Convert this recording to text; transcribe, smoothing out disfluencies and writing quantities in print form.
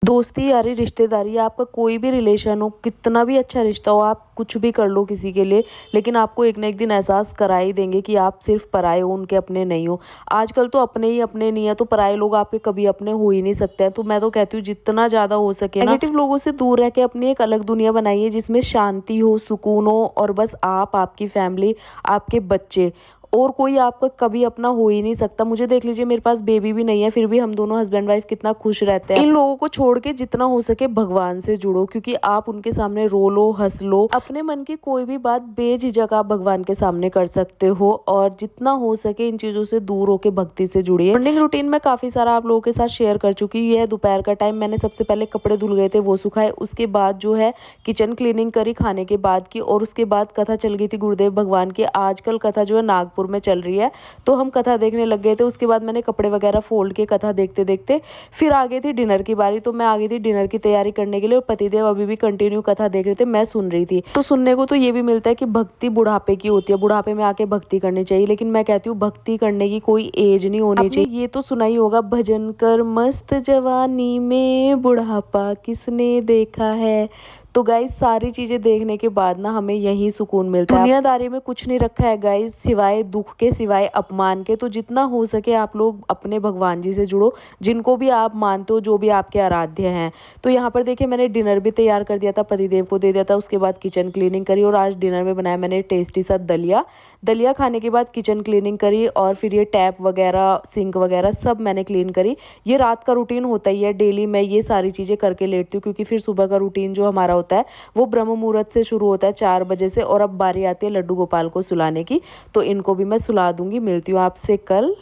दोस्ती यारी रिश्तेदारी आपका कोई भी रिलेशन हो, कितना भी अच्छा रिश्ता हो, आप कुछ भी कर लो किसी के लिए, लेकिन आपको एक ना एक दिन एहसास करा ही देंगे कि आप सिर्फ पराए हो, उनके अपने नहीं हो। आजकल तो अपने ही अपने नहीं है तो पराए लोग आपके कभी अपने हो ही नहीं सकते हैं। तो मैं तो कहती हूँ जितना ज़्यादा हो सके ना नेगेटिव लोगों से दूर रह के अपनी एक अलग दुनिया बनाइए जिसमें शांति हो, सुकून हो और बस आप, आपकी फैमिली, आपके बच्चे और कोई आपका कभी अपना हो ही नहीं सकता। मुझे देख लीजिए, मेरे पास बेबी भी नहीं है, फिर भी हम दोनों हस्बैंड वाइफ कितना खुश रहते हैं। इन लोगों को छोड़ के जितना हो सके भगवान से जुड़ो, क्योंकि आप उनके सामने रो लो, हंस लो, अपने मन की कोई भी बात बेझिझक आप भगवान के सामने कर सकते हो। और जितना हो सके इन चीज़ों से दूर होके भक्ति से जुड़िए। मॉर्निंग रूटीन में काफ़ी सारा आप लोगों के साथ शेयर कर चुकी हूँ। यह दोपहर का टाइम मैंने सबसे पहले कपड़े धुल गए थे वो सुखाए, उसके बाद जो है किचन क्लीनिंग करी खाने के बाद की, और उसके बाद कथा चल गई थी गुरुदेव भगवान की। आजकल कथा जो है नागपुर में चल रही है, तो हम कथा देखने लग गए थे। उसके बाद मैंने कपड़े वगैरह फोल्ड के कथा देखते देखते फिर आ गई थी डिनर की बारी, तो मैं आ गई थी डिनर की तैयारी करने के लिए और पतिदेव अभी भी कंटिन्यू कथा देख रहे थे, मैं सुन रही थी। तो सुनने को तो ये भी मिलता है कि भक्ति बुढ़ापे की होती है, बुढ़ापे में आके भक्ति करनी चाहिए, लेकिन मैं कहती हूँ भक्ति करने की कोई एज नहीं होनी चाहिए। ये तो सुना ही होगा, भजन कर मस्त जवानी में बुढ़ापा किसने देखा है। तो गाइस सारी चीजें देखने के बाद ना हमें यही सुकून मिलता है। दुनियादारी में कुछ नहीं रखा है गाइस सिवाय दुख के, सिवाय अपमान के। तो जितना हो सके आप लोग अपने भगवान जी से जुड़ो, जिनको भी आप मानते हो, जो भी आपके आराध्य हैं। तो यहाँ पर देखिए मैंने डिनर भी तैयार कर दिया था, पतिदेव को दे दिया था, उसके बाद किचन क्लीनिंग करी और आज डिनर में बनाया मैंने टेस्टी सा दलिया। दलिया खाने के बाद किचन क्लीनिंग करी और फिर ये टैप वगैरह, सिंक वगैरह सब मैंने क्लीन करी। ये रात का रूटीन होता ही है, डेली मैं ये सारी चीज़ें करके लेटती हूँ, क्योंकि फिर सुबह का रूटीन जो हमारा होता है वो ब्रह्म मुहूर्त से शुरू होता है 4 बजे से। और अब बारी आती है लड्डू गोपाल को सुलाने की, तो इनको भी मैं सुला दूंगी। मिलती हूँ आपसे कल।